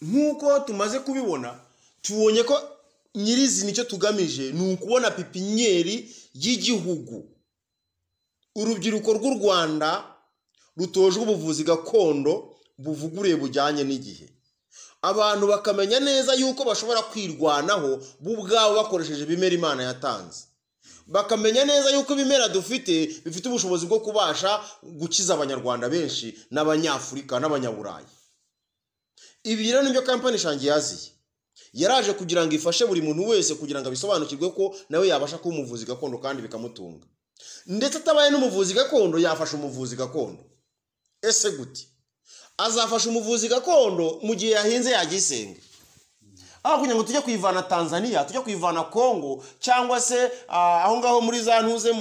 nkuko tumaze kubibona tubonye ko nyirizi nicyo tugamije ni ukubona pipinyeri y'igihugu, urubyiruko rw'u Rwanda rutojwe ubuvuzi gakondo buvuguruye bujyanye n'igihe, abantu bakamenya neza yuko bashobora kwirwanaho bo ubwabo bakoresheje ibimera Imana yatanze, bakamenya neza yuko ibimera dufite bifite ubushobozi bwo kubasha gukiza abanyarwanda benshi n'abanyafurika n'abanyaburayi. Ibi rero nibyo kampani Shangi yaziye, yaraje kugira ngo ifashe buri muntu wese kugira ngo abisobanukirwe ko nawe yabasha kuba umuvuzi gakondo kandi bikamutunga, ndetse atabaye n'umuvuzi gakondo yafasha umuvuzi gakondo. Ese gute azafasha umuvuzi gakondo mu gihe yahinze yagisenge? Kugira ngo tujye kuyivana Tanzania, tujye kuyivana Congo, cyangwa se aho ngaho muri za ntuze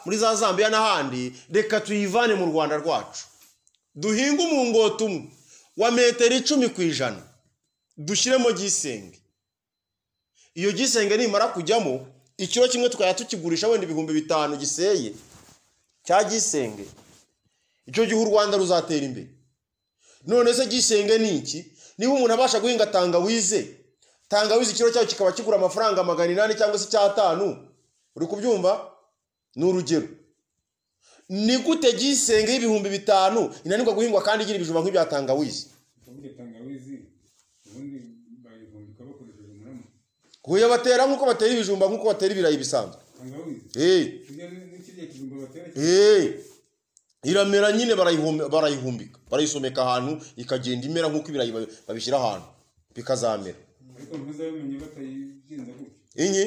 muri za Zambia n'ahandi, reka tuyivane mu Rwanda rwacu, duhinga umungoti umwe wa metero 10% dushyiremo gisenge. Iyo gisenge nimara kujyamo ikiro kimwe tukaya tukigurisha wenda 5,000 giseye cya gisenge, icyo gihe u Rwanda ruzatera imbere. None se gisenge ni iki? Niba umuntu abasha guhinga tangawizi ikiro cyayo kikaba kigura amafaranga 800 cyangwa se 500, uri kubyumva? Ni urugero. Ni gute gisenge y'ibihumbi 5 inanirwa guhingwa kandi igira ibijumba nk'ibya tangawizi? Kuya batera nkuko batera ibijumba nkuko batera ibirayi bisanzwe. Iramera nyine barayihumbika, barayisomeka ahantu ikagenda imera nkuko ibirayi babishyira ahantu bikazamera. Ariko ntuzamenye batayigenza gutyo. Inyi?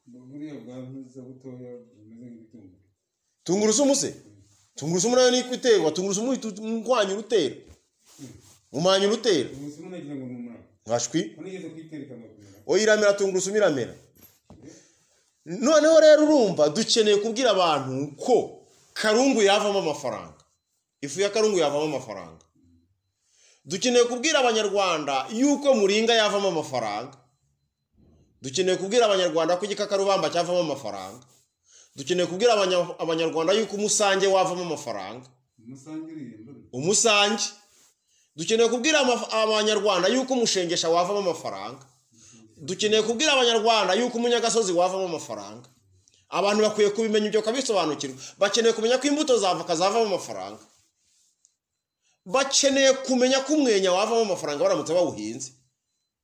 Buriya bwantuza butoya bumeze nk'ibitunguru. Tungurusumu se? Tungurusumu nayo ni kwiterwa, tungurusumu nkwanya urutera. Umanya urutera. Tungurusumu nagira ngo numara. Ngashwi? Unigeze kwitereka amakumira. Iramera tungurusumu iramera. Noneho rero urumva dukeneye kubwira abantu ko karungu yavamo amafaranga. Ifu ya karungu yavamo amafaranga. Dukeneye kubwira abanyarwanda yuko muringa yavamo amafaranga. Dukeneye kubwira abanyarwanda ko igikakarubamba cyavamo amafaranga. Dukeneye kubwira abanyarwanda yuko umusange wavamo amafaranga. Umusange. Dukeneye kubwira abanyarwanda yuko umushengesha wavamo amafaranga. Dukeneye kubwira abanyarwanda yuko umunyagasozi wavamo amafaranga. Abantu bakwiye kubimenya ibyo kabisobanukirwa. Bakeneye kumenya ko imbuto zavoka zavamo amafaranga. Bakeneye kumenya ko umwenya wavamo amafaranga baramutse bawuhinze.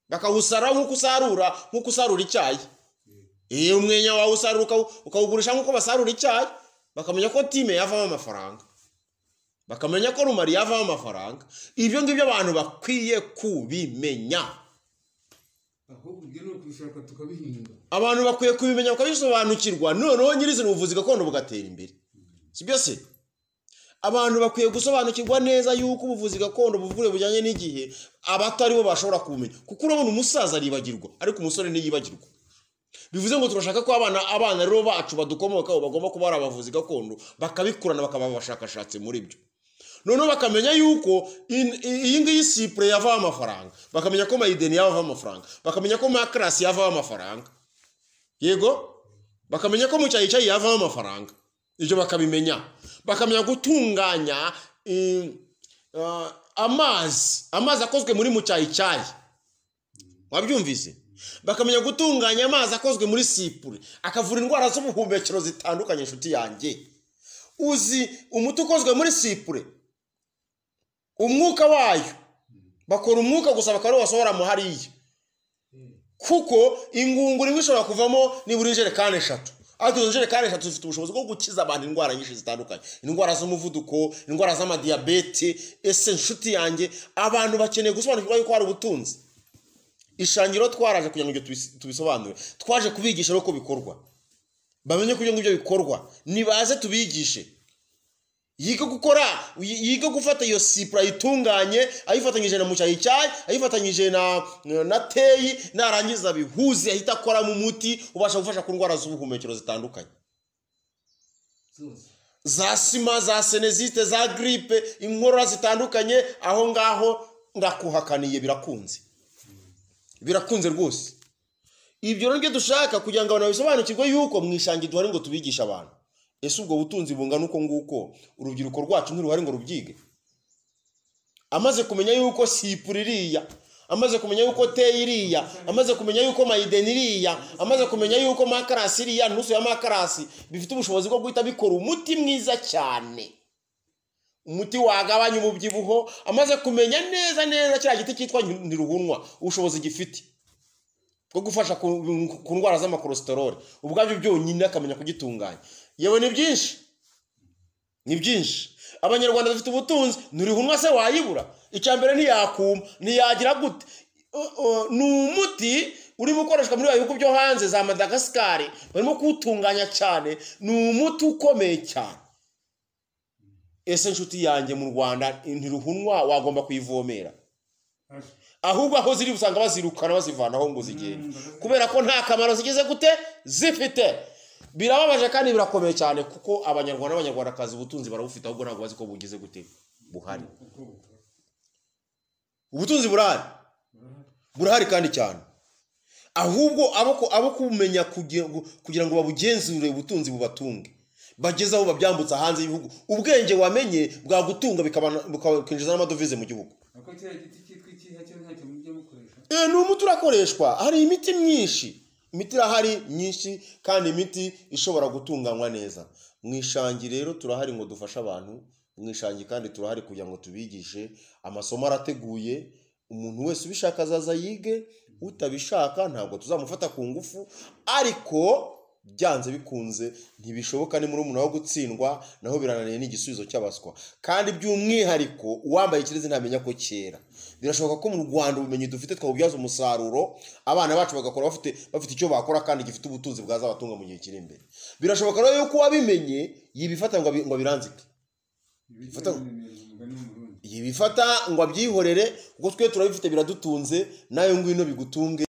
Bakawusara nkuko usarura icyayi. Umwenya wawe usarura ukawugurisha nkuko basarura icyayi. Bakamenya ko time yavamo amafaranga. Bakamenya ko rumari yavamo amafaranga. Ibyo ngibyo abantu bakwiye kubimenya. Abantu bakwiye kubimenya bakabisobanukirwa, noneho nyirizi ubuvuzi gakondo bugatera imbere. Sibyo se? Abantu bakwiye gusobanukirwa neza yuko ubuvuzi gakondo buvure bujyanye n'igihe abatari bo bashobora kumenya. Kuko urabona umusaza aribagirwa ariko umusore ntiyibagirwa. Bivuze ngo turashaka ko abana rero bacu badukomokaho bagomba kuba ari abavuzi gakondo, bakabikurana bakaba abashakashatsi muri byo. Noneho bakamenya yuko iyi ngiyi sipure yava amafaranga, bakamenya ko mayideni yava amafaranga, bakamenya ko makrasi yava amafaranga. Yego? Bakamenya ko mucyayi yava amafaranga. Ibyo bakabimenya. Bakamenya gutunganya amazi akozwe muri mucyayi. Wabyumvise? Bakamenya gutunganya amazi akozwe muri sipure akavura indwara z'ubuhumekero zitandukanye. Inshuti yanjye, uzi umuti ukozwe muri sipure umwuka wayo bakora umwuka gusa bakaba basohora mu hariya, kuko ingunguru imwe ishobora kuvamo nibura injerekani 3. Ariko izo njerekani 3 zifite ubushobozi bwo gukiza abantu indwara nyinshi zitandukanye, indwara z'umuvuduko, indwara z'amadiyabete. Ese nshuti yanjye, abantu bakeneye gusobanukirwa yuko hari ubutunzi. Ishangiro twaraje kugira ngo tubisobanure, twaje kubigisha uko bikorwa, bamenye ko ibyo bikorwa, nibaze tubigishe. Yiga gufata iyo sipura itunganye, ayifatanyije na mucyayi, ayifatanyije na teyi, narangiza bihuze ahita akora mu muti ubasha gufasha ku ndwara z'ubuhumekero zitandukanye, za sima, za senezite, za gripe, inkorora zitandukanye. Aho ngaho ndakuhakaniye birakunze rwose. Ibyo rero dushaka kugira ngo abantu bisobanukirwe yuko mwishangi duhari ngo tubigisha abantu. Ese ubwo butunzi bungana uko nguko urubyiruko rwacu ntiruhari ngo rubyige? amaze kumenya yuko sipuri iriya, amaze kumenya yuko teyi iriya, amaze kumenya yuko mayideni iriya, amaze kumenya yuko makarasi iriya, ntusu ya makarasi bifite ubushobozi bwo guhita bikora umuti mwiza cyane, umuti wagabanya umubyibuho, amaze kumenya neza kiriya giti cyitwa ntiruhunwa ubushobozi gifite bwo gufasha ku ndwara z'amakolesterol, ubwabyo byonyine akamenya kugitunganya. Yewe ni byinshi. Abanyarwanda dufite ubutunzi, ntiruhunwa se wayibura? Icyambere ntiyakuma, ntiyagira gute? Ni umuti urimo ukoreshwa muri bihugu byo hanze za Madagascar, barimo kuwutunganya cyane, ni umuti ukomeye cyane. Ese nshuti yanjye mu Rwanda ntiruhunwa wagomba kuyivomera, ahubwo aho ziri usanga bazirukana bazivanaho ngo zigende, kubera ko nta kamaro zigize gute zifite. Birababaje kandi birakomeye cyane, kuko abanyarwanda n'abanyarwandakazi ubutunzi barabufite, ahubwo ntabwo bazi ko bugize gute buhari. Ubutunzi burahari kandi cyane, ahubwo abo kumenya kugira ngo babugenzure ubutunzi bubatunge, bageze aho babyambutsa hanze y'ibihugu. Ubwenge wamenye bwagutunga bikinjiza n'amadovize mu gihugu. Ni umuti urakoreshwa, hari imiti myinshi, imiti irahari myinshi, kandi imiti ishobora gutunganywa neza. Mu Ishangi rero turahari ngo dufashe abantu, mu Ishangi kandi turahari kugira ngo tubigishe. Amasomo arateguye, umuntu wese ubishaka azaza yige, utabishaka ntabwo tuzamufata ku ngufu, ariko byanze bikunze ntibishoboka ni muri umuntu wo gutsindwa, naho birananiye n'igisubizo cy'abaswa. Kandi by'umwihariko uwambaye ikirezi ntamenya ko kera. Birashoboka ko mu Rwanda ubumenyi dufite twabubyaza umusaruro, abana bacu bagakora bafite icyo bakora kandi gifite ubutunzi bwazabatunga mu gihe kiri imbere. Birashoboka rero yuko wabimenye yibifata ngo biranzike, yibifata ngo abyihorere, kuko twe turabifite biradutunze, nayo ngwino bigutunge.